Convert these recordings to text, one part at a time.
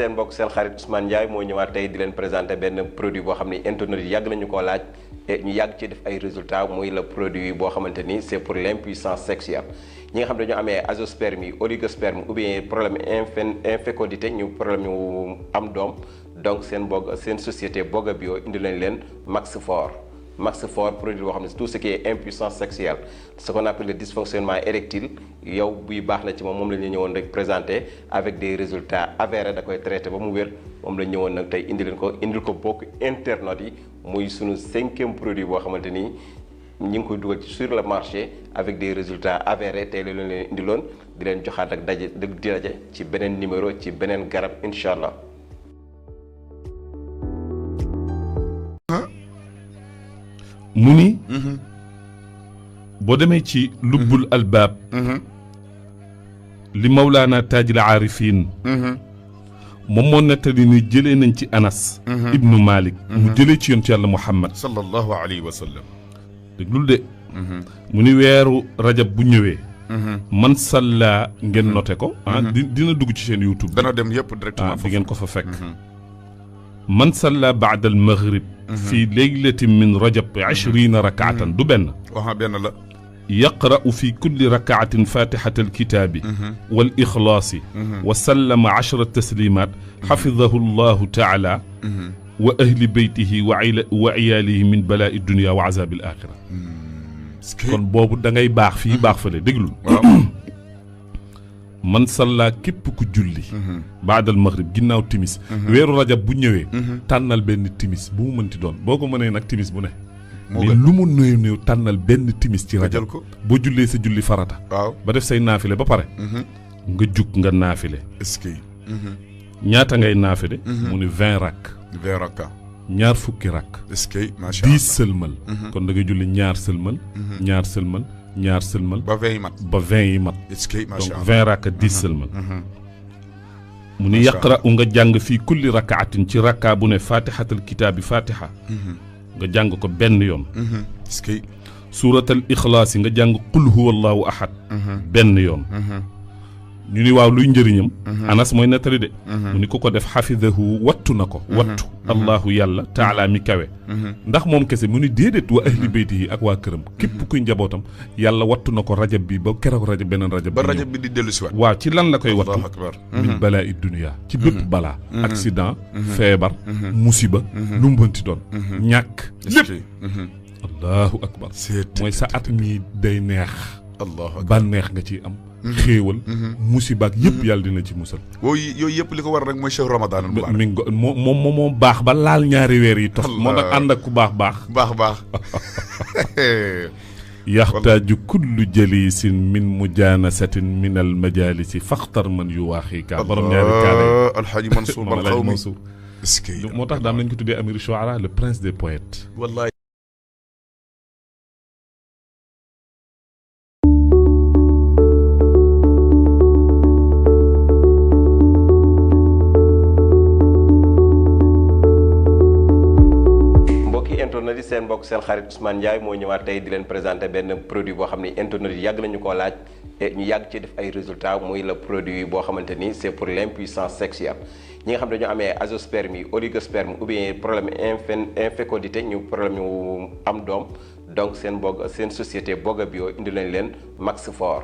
seen mbokk seen xarit Ousmane Ndiaye moo ñëwaat tey di leen présenter benn produit boo xam ni internet yi yàgg nañu koo laaj et ñu yàgg ci def ay résultats muy le produit boo xamante ni c'est pour l'impuissance sexuelle ñi nga xam ne dañoo amee azoospermie oligosperme ou bien problème infécondité ñu problème ñu am doom donc seen société Boga Bio indi lañ leen Max Fort produit boo xam ne tout ce qui est impuissance sexuelle ce qu'on appelle le dysfonctionnement érectile yow buy baax na ci moom la ñu ñëwoon rek présenté avec des résultats avérés da koy traité ba mu wér moom la ñu ñëwoon nag tey indil ko bokk internet yi muy sunu 5e produit boo xamante ni ñi ngi koy dugal ci sur le marché avec des résultats avérés tey la leen indiloon di leen joxaat ak daje ci beneen numéro ci beneen garab incha allah. mu ni boo demee ci lubbul albaab li mawlaana taajil aarifin moom moo nettali ni jëlee nañ ci Anas ibnu Malik mu jëlee ci yonent yàlla Muhammad sallallahu alayhi wa sallam déglul de mu ni weeru rajab bu ñëwee man salla ngeen noté ko dina dugg ci seen YouTube dana dem yëpp directement di ngeen ko fa fekk man salla baada al maghrib fi laylatin min rajab 20 rakaatan du benn benn la yaqra'u fi kulli rakaatin fatihata alkitaabi wal ixlaasi wa sallama 10 taslimaat xafidahu llahu taala wa ahli beytihi wa iyaalihi min balaa'i dunya wa azaabi al axira kon boobu da ngay baax fii baax fële déglul man salla képp ku julli baadal maghrib ginnaaw timis weeru rajab bu ñëwee tànnal benn timis bu mu mënti doon boo ko mënee nag timis bu ne mais lu mu néew tànnal benn timis ci rajab boo jullee sa julli farata ba def say naafile ba pare nga jug nga naafile est-ce que ñaata ngay naafile mu ni 20 rakk ñaar fukki rakk est-ce que macha Allah 10 sëlmal kon da ngay julli ñaar sëlmal ñaar sëlmal ba 20 yi mat ba 20 yi mat est-ce que macha donc 20 rakk 10 sëlmal mu ni yaqra u nga jàng fii kulli rakaatin ci rakka bu ne fatihatal kitaabi fatiha nga jàng ko benn yoon est-ce que suuratal ixlaas yi nga jàng qul huwa allahu ahad benn yoon ñu ni waaw luy njëriñam Anas mooy nettali de mu ni ku ko def xafidahu wattu na ko wattu allahu yàlla taala mi kawe ndax moom kese mu ni déedéet wa ahli beytihi ak waa këram képp kuy njabootam yàlla wattu na ko rajab bi ba keroog rajab beneen rajab ba rajab bi di dellu si waat waaw ci lan la koy wattu allahu akbar min balaa i dunia ci bépp balaa accident feebar musiba lu mu mënti doon ñàkk lépp allahu akbar mooy sa at mi day neex bànneex nga ciy am xéewal musibaak yëpp yàlla dina ci musal yooyu yëpp li ko war rek mooy chehru ramadan mi ngi moom baax ba laal ñaari weer yi tos moo nag ànd ak ku baax yaxtaaju kullu jalisin min mujaanasatin min al majalisi faxtar man yu waaxiika borom ñaari kaale alxaaji Mansour bal xawmi moo tax daam nañ ko tuddee amir shuara le prince des poètes wallahi internet yi seen mbokk seen xarit Ousmane Ndiaye moo ñëwaat tey di leen présenter benn produit boo xam ni internet yi yàgg nañu koo laaj et ñu yàgg ci def ay résultats muy le produit boo xamante ni c'est pour l'impuissance sexuelle ñi nga xam ne dañoo amee azoospermie oligosperme ou bien problème infécondité ñu problème ñu am doom donc seen société Boga Bio indi lañ leen Max Fort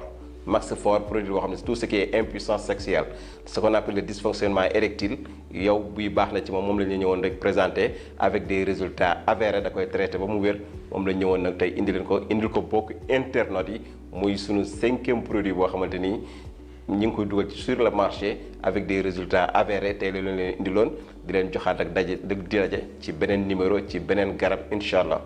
produit boo xam ne tout ce qui est impuissance sexuelle ce qu'on appelle le dysfonctionnement érectile yow buy baax na ci moom la ñu ñëwoon rek présenté avec des résultats avérés da koy traité ba mu wér moom la ñu ñëwoon nag tey indil ko bokk internet yi muy sunu 5e produit boo xamante ni ñi ngi koy dugal ci sur le marché avec des résultats avérés tey la leen indiloon di leen joxaat ak daje ci beneen numéro ci beneen garab incha allah.